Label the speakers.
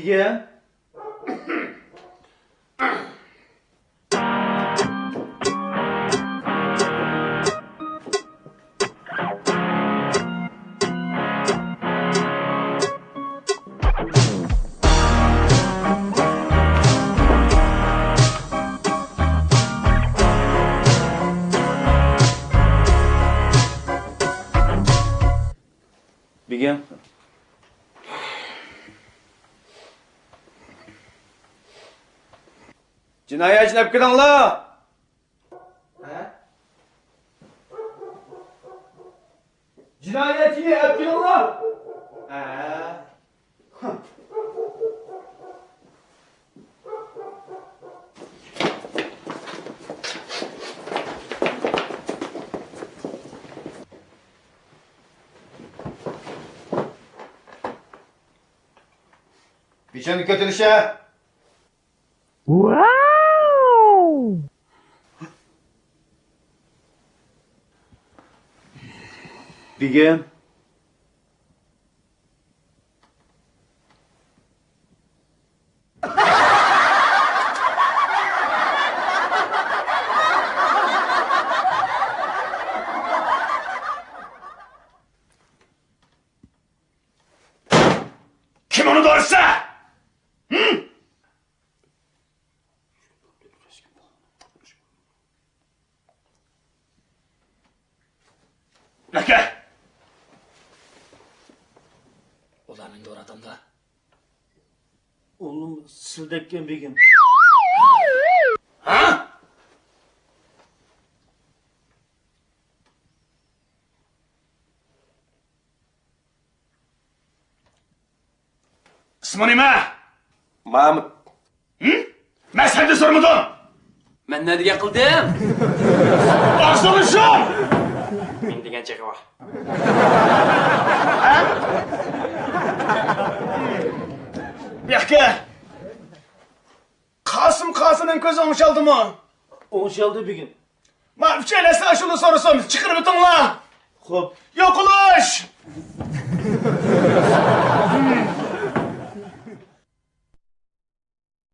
Speaker 1: Begin. Begin. Cinayetçi ne yapıyorsun la? Cinayetçi ne yapıyorsun la? Bir şey kötülüşe.
Speaker 2: Wow!
Speaker 1: Begin.
Speaker 3: Kim onu doğursa? Leke! Ulanın doğru adamda.
Speaker 1: Oğlum sildekken Begin.
Speaker 3: Ha? İsmi nime?
Speaker 1: Mahmut.
Speaker 3: Ben sende sormadım.
Speaker 4: Ben ne diye kıldım?
Speaker 3: Asılışım!
Speaker 4: Ben degan çeki var.
Speaker 3: Leke! Kasım'ın közü olmuş aldı mı?
Speaker 1: Onşaldı Begin.
Speaker 3: Ma bir şeyle sana şunu sorusam çıkır bütün la.
Speaker 1: Hop.
Speaker 3: Yok uluş!